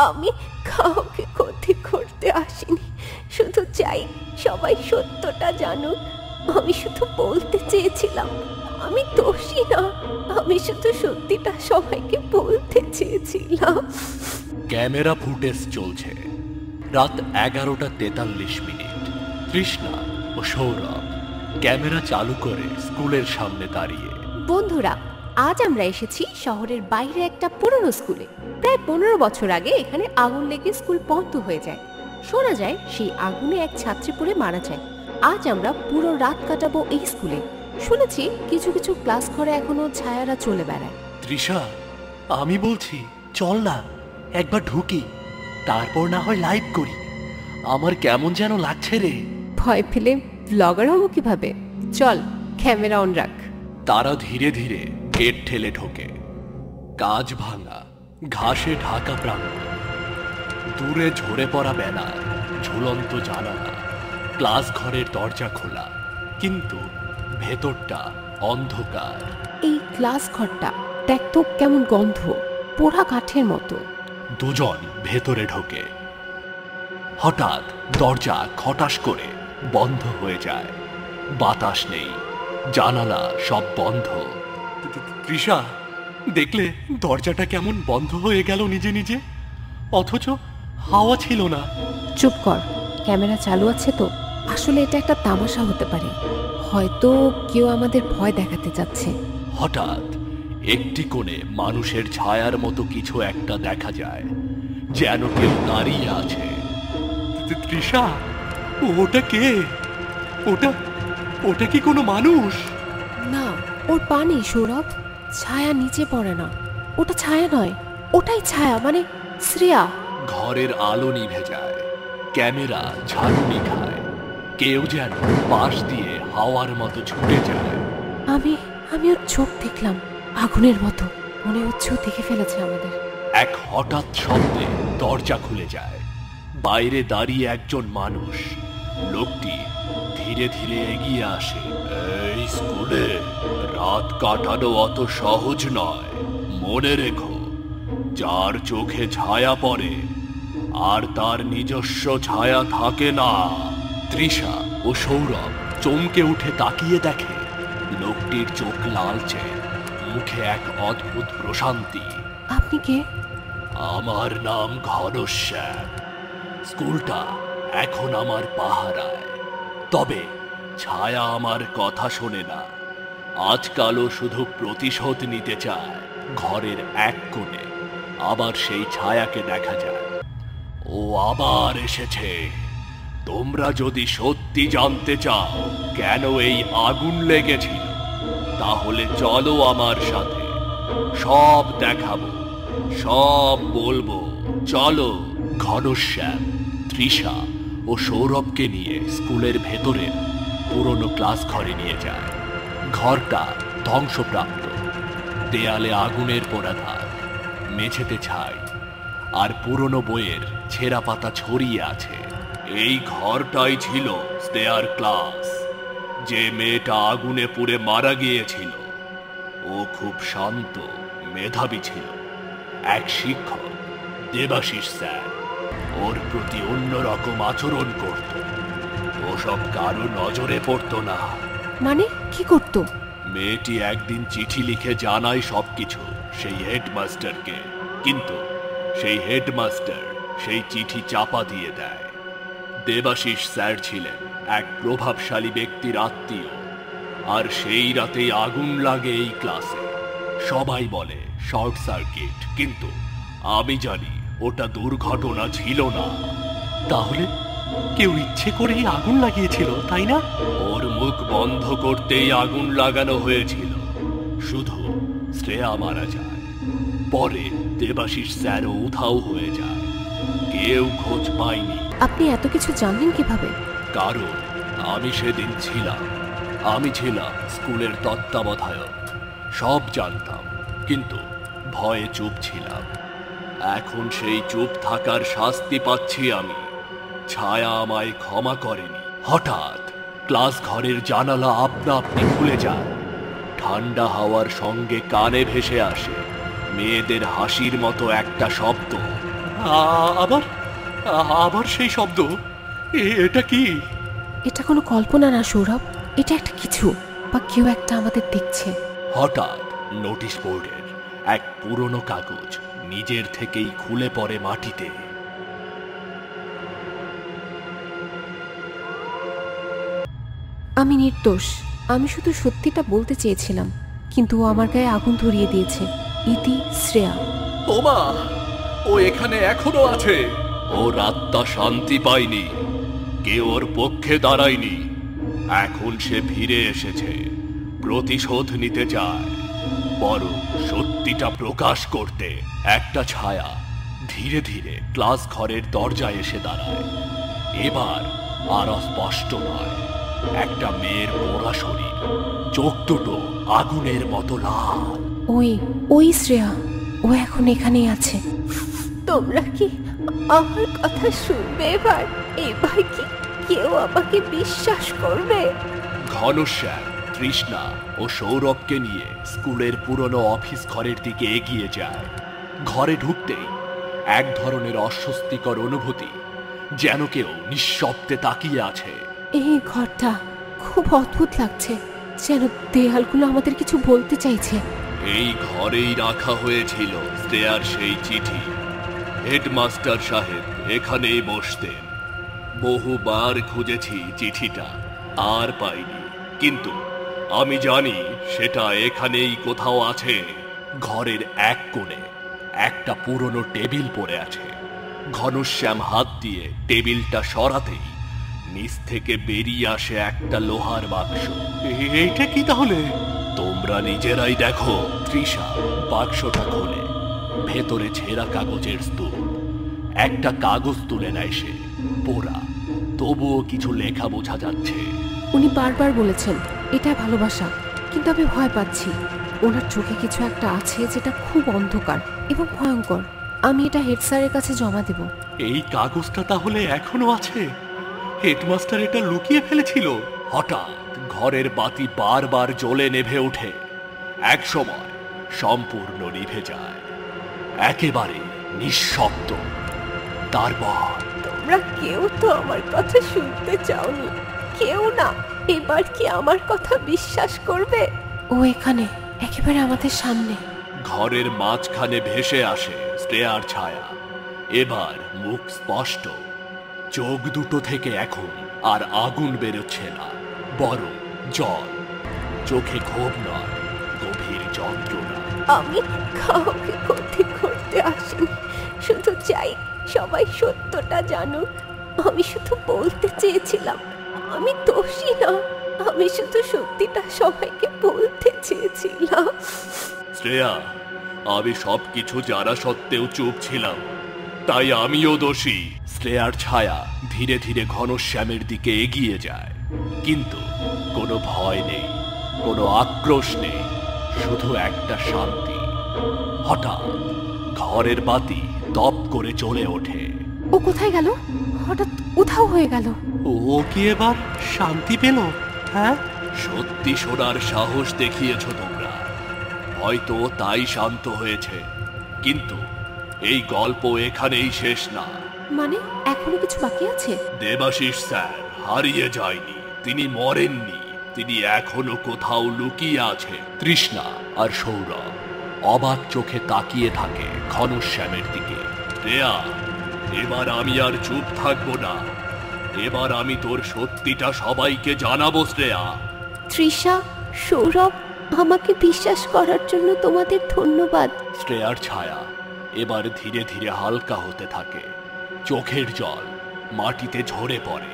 আমি কাউকে ক্ষতি করতে আসিনি, শুধু চাই সবাই সত্যটা জানুক। আমি শুধু বলতে চেয়েছিলাম আমি দোষী না, আমি শুধু সত্যিটা সবাইকে বলতে চেয়েছিলাম। ক্যামেরা ফুটেজ চলছে। রাত 11:43। তৃষ্ণা ও সৌরভ ক্যামেরা চালু করে স্কুলের সামনে দাঁড়িয়ে। বন্ধুরা, আজ আমরা এসেছি শহরের বাইরে একটা পুরনো স্কুলে। প্রায় 15 বছর আগে এখানে আগুন লেগে স্কুল বন্ধ হয়ে যায়। শোনা যায় সেই আগুনে এক ছাত্রী পুড়ে মারা যায়। আজ আমরা পুরো রাত কাটাবো এই স্কুলে। শুনেছি কিছু কিছু ক্লাস ঘরে এখনো ছায়ারা চলে বেড়ায়। তৃষা, আমি বলছি চল না একবার ঢুকি, তারপর না হয় লাইভ করি। আমার কেমন যেন লাগছে রে। ভয় পেলে ব্লগার হবো কিভাবে? চল, ক্যামেরা অন রাখ। তারা ধীরে ধীরে গেট ঠেলে ঢোকে। কাঁচ ভাঙা, ঘাসে ঢাকা প্রাঙ্গণ, দূরে ঝরে পড়া ব্যানার, ঝুলন্ত জানালা। ক্লাস ঘরের দরজা খোলা, কিন্তু ভেতরটা অন্ধকার। এই ক্লাস ঘরটা দেখ তো কেমন গন্ধ, পোড়া কাঠের মতো। দুজন ভেতরে ঢোকে। হঠাৎ দরজা খটাস করে বন্ধ হয়ে যায়। বাতাস নেই, জানালা সব বন্ধ। তৃষা, দেখলে দরজাটা কেমন বন্ধ হয়ে গেল নিজে নিজে, অথচ হাওয়া ছিল না। চুপ কর, ক্যামেরা চালু আছে তো। আসলে এটা একটা তামাশা হতে পারে, হয়তো কেউ আমাদের ভয় দেখাতে যাচ্ছে। হঠাৎ একটি কোণে মানুষের ছায়ার মতো কিছু একটা দেখা যায়, যেন কেউ দাঁড়িয়ে আছে। তৃষা, ওটা কে? ওটা ওটা কি কোনো মানুষ? না, ওর পানি সৌরভ, ছায়া নিচে পড়ে না। ওটা ছায়া নয়, ওটাই ছায়া, মানে শ্রেয়া। ঘরের আলো নিভে যায়, ক্যামেরা ঝাঁকুনি খায়। কেউ যেন পাশ দিয়ে হাওয়ার মতো ছুটে যায়। আমি ওর চোখ দেখলাম, আগুনের মতো। মনে হচ্ছে ও দেখে ফেলেছে আমাদের। এক হঠাৎ শব্দে দরজা খুলে যায়। বাইরে দাঁড়িয়ে একজন মানুষ। লোকটি ধীরে ধীরে এগিয়ে আসে। এই স্কুলে রাত কাটানো অত সহজ নয়, মনে রেখো। যার চোখে ছায়া পড়ে আর তার নিজস্ব ছায়া থাকে না। তৃষা ও সৌরভ চমকে উঠে তাকিয়ে দেখে লোকটির চোখ লালচে, মুখে এক অদ্ভুত প্রশান্তি। আপনি কে? আমার নাম ঘনশ্যাম। স্কুলটা এখন আমার পাহারায়। তবে ছায়া আমার কথা শোনে না। আজকালও শুধু প্রতিশোধ নিতে চায়। ঘরের এক কোণে আবার সেই ছায়াকে দেখা যায়। ও আবার এসেছে। তোমরা যদি সত্যি জানতে চাও কেন এই আগুন লেগেছিল, তাহলে চলো আমার সাথে, সব দেখাবো, সব বলবো। চলো। ঘনশ্যাম, তৃষা ও সৌরভকে নিয়ে স্কুলের ভেতরের পুরনো ক্লাস ঘরে নিয়ে যায়। ঘরটা ধ্বংসপ্রাপ্ত, দেয়ালে আগুনের পোড়া দাগ, মেঝেতে ছাই, আর পুরনো বইয়ের ছেঁড়া পাতা ছড়িয়ে আছে। এই ঘরটাই ছিল স্টেয়ার ক্লাস। যে মেয়েটা আগুনে পুড়ে মারা গিয়েছিল, ও খুব শান্ত, মেধাবী ছিল। এক শিক্ষক, দেবাশিস স্যার, ওর প্রতি অন্যরকম আচরণ করত। ওসব কারো নজরে পড়তো না। মানে কি করতো? মেয়েটি একদিন চিঠি লিখে জানায় সবকিছু সেই হেডমাস্টারকে, কিন্তু সেই হেডমাস্টার সেই চিঠি চাপা দিয়ে দেয়। দেবাশিস স্যার ছিলেন এক প্রভাবশালী ব্যক্তির আত্মীয়, আর সেই রাতেই আগুন লাগে এই ক্লাসে। সবাই বলে শর্ট সার্কিট, কিন্তু আমি জানি ওটা দুর্ঘটনা ছিল না। তাহলে কেউ ইচ্ছে করেই আগুন লাগিয়েছিল, তাই না? ওর মুখ বন্ধ করতেই আগুন লাগানো হয়েছিল। শুধু শ্রেয়া মারা যায়। পরে দেবাশিস স্যারও উধাও হয়ে যায়, কেউ খোঁজ পায়নি। আপনি এত কিছু জানলেন কিভাবে? কারণ আমি সেদিন ছিলাম। আমি ছিলাম স্কুলের তত্ত্বাবধায়ক, সব জানতাম, কিন্তু ভয়ে চুপ ছিলাম। এখন সেই চুপ থাকার শাস্তি পাচ্ছি আমি। ছায়া আমায় ক্ষমা করেনি। হঠাৎ ক্লাস ঘরের জানালা আপনা আপনি খুলে যায়। ঠান্ডা হাওয়ার সঙ্গে কানে ভেসে আসে মেয়েদের হাসির মতো একটা শব্দ। আবার আবার সেই শব্দ, এটা কি? এটা কোনো কল্পনা না সৌরভ, এটা একটা কিছু বা কেউ একটা আমাদের দেখছে। হঠাৎ নোটিশ বোর্ডের এক পুরনো কাগজ নিজের থেকেই খুলে পড়ে মাটিতে। আমি নির্দোষ, আমি শুধু সত্যিটা বলতে চেয়েছিলাম, কিন্তু ও আমার গায়ে আগুন ধরিয়ে দিয়েছে। ইতি শ্রেয়া। ওমা, ও এখানে এখনো আছে। ওর আত্মা শান্তি পায়নি, কেউ ওর পক্ষে দাঁড়ায়নি। এখন সে ফিরে এসেছে, প্রতিশোধ নিতে চায়, বরং সত্যিটা প্রকাশ করতে। একটা ছায়া ধীরে ধীরে ক্লাস ঘরের দরজায় এসে দাঁড়ায়। এবার আর স্পষ্ট নয়, একটা মেয়ের পোড়া শরীর, চোখ দুটো আগুনের মতো লাল। ওই শ্রেয়া, ও এখন এখানেই আছে। তোমরা কি আমার কথা শুনবে? এবার কি কেউ আমাকে বিশ্বাস করবে? ঘনশ্যাম, তৃষ্ণা ও সৌরভকে নিয়ে স্কুলের পুরনো অফিস ঘরের দিকে এগিয়ে যায়। ঘরে ঢুকতেই এক ধরনের অস্বস্তিকর অনুভূতি, যেন কেউ নিঃশব্দে তাকিয়ে আছে। এই ঘরটা খুব অদ্ভুত লাগছে, যেন দেয়ালগুলো আমাদের কিছু বলতে চাইছে। এই ঘরেই রাখা হয়েছিল শ্রেয়ার সেই চিঠি। হেডমাস্টার সাহেব এখানেই বসতেন। বহুবার খুঁজেছি চিঠিটা, আর পাইনি, কিন্তু আমি জানি সেটা এখানেই কোথাও আছে। ঘরের এক কোণে একটা পুরনো টেবিল পড়ে আছে। ঘনশ্যাম হাত দিয়ে টেবিলটা সরাতেই নিচ থেকে বেরিয়ে আসে একটা লোহার বাক্স। এইটা কি তাহলে? তোমরা নিজেরাই দেখো। তৃষা বাক্সটা খোলে, ভেতরে ছেঁড়া কাগজের স্তূপ। একটা কাগজ তুলে নেয় সে, পোড়া, তবুও কিছু লেখা বোঝা যাচ্ছে। উনি বারবার বলেছেন এটা ভালোবাসা, কিন্তু আমি ভয় পাচ্ছি। ওনার চোখে কিছু একটা আছে যেটা খুব অন্ধকার এবং ভয়ঙ্কর। আমি এটা হেড স্যারের কাছে জমা দেব। এই কাগজটা তাহলে এখনো আছে? হেডমাস্টার এটা লুকিয়ে ফেলেছিল। হঠাৎ ঘরের বাতি বারবার জ্বলে নেভে ওঠে, এক সময় সম্পূর্ণ নিভে যায়, একেবারে নিঃশব্দ। তারপর তোমরা কেউ তো আমার কথা শুনতে চাওনি, কেউ না। এবার কি আমার কথা বিশ্বাস করবে? ও এখানে, একেবারে আমাদের সামনে। ঘরের মাঝখানে ভেসে আসে শ্রেয়ার ছায়া। এবার মুখ স্পষ্ট, চোখ দুটো থেকে এখন আর আগুন বেরোচ্ছে না, বরং জল। চোখে ক্ষোভ নয়, গভীর যন্ত্রণা। আমি কাউকে ক্ষতি করতে আসিনি, শুধু চাই সবাই সত্যটা জানুক। আমি শুধু বলতে চেয়েছিলাম আমি দোষী না, আমি শুধু সত্যিটা সবাইকে বলতে চেয়েছিলাম। শ্রেয়া, আমি সবকিছু জানা সত্ত্বেও চুপ ছিলাম, তাই আমিও দোষী। শ্রেয়ার ছায়া ধীরে ধীরে ঘনশ্যামের দিকে এগিয়ে যায়, কিন্তু কোনো ভয় নেই, কোনো আক্রোশ নেই, শুধু একটা শান্তি। হঠাৎ ঘরের বাতি দপ করে জ্বলে ওঠে। ও কোথায় গেল? হঠাৎ উধাও হয়ে গেল। ও কি এবার শান্তি পেল? হ্যাঁ, সত্যি শোনার সাহস দেখিয়েছ তোমরা, হয়তো তাই শান্ত হয়েছে। কিন্তু এই গল্প এখানেই শেষ না। মানে এখনো কিছু বাকি আছে? দেবাশিস স্যার হারিয়ে যায়নি, তিনি মরেননি, তিনি এখনো কোথাও লুকিয়ে আছে। তৃষ্ণা আর সৌরভ অবাক চোখে তাকিয়ে থাকে ঘনশ্যামের দিকে। শ্রেয়া, এবার আমি আর চুপ থাকবো না, এবার আমি তোর সত্যিটা সবাইকে জানাবো। শ্রেয়া, তৃষা, সৌরভ, আমাকে বিশ্বাস করার জন্য তোমাদের ধন্যবাদ। শ্রেয়ার ছায়া এবার ধীরে ধীরে হালকা হতে থাকে, চোখের জল মাটিতে ঝরে পড়ে।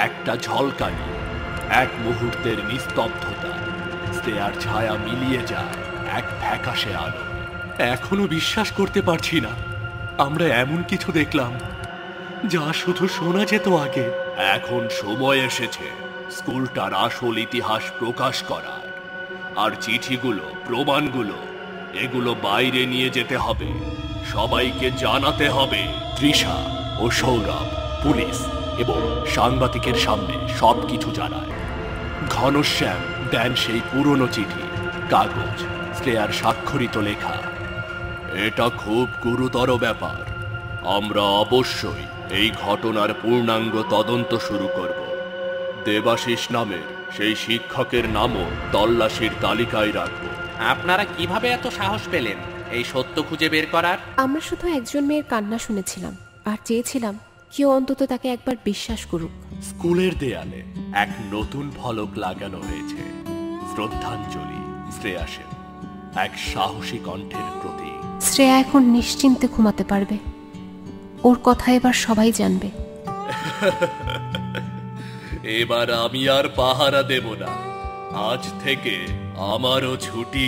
একটা ঝলকানি, এক মুহূর্তের নিস্তব্ধতা, শ্রেয়ার ছায়া মিলিয়ে যায় এক ফ্যাকাশে আলো। এখনো বিশ্বাস করতে পারছি না, আমরা এমন কিছু দেখলাম যা শুধু শোনা যেত আগে। এখন সময় এসেছে স্কুলটার আসল ইতিহাস প্রকাশ করার। আর চিঠিগুলো, প্রমাণগুলো, এগুলো বাইরে নিয়ে যেতে হবে, সবাইকে জানাতে হবে। তৃষা ও সৌরভ পুলিশ এবং সাংবাদিকের সামনে সবকিছু জানায়। ঘনশ্যাম দেন সেই পুরনো চিঠি, কাগজ, শ্রেয়ার স্বাক্ষরিত লেখা। এটা খুব গুরুতর ব্যাপার, আমরা অবশ্যই এই ঘটনার পূর্ণাঙ্গ তদন্ত শুরু করব। দেবাশিস নামের সেই শিক্ষকের নামও তল্লাশির তালিকায় রাখব। আপনারা কিভাবে এত সাহস পেলেন এই সত্য খুঁজে বের করার? আমরা শুধু একজন মেয়ের কান্না শুনেছিলাম আর চেয়েছিলাম কেউ অন্তত তাকে একবার বিশ্বাস করুক। স্কুলের দেয়ালে এক নতুন ফলক লাগানো হয়েছে, শ্রদ্ধাঞ্জলি শ্রেয়া সেন, এক সাহসী কণ্ঠের প্রতি। শ্রেয়া এখন নিশ্চিন্তে ঘুমাতে পারবে, ওর কথা এবার সবাই জানবে। এবার আমি আর পাহারা দেব না, আজ থেকে আমারও ছুটি।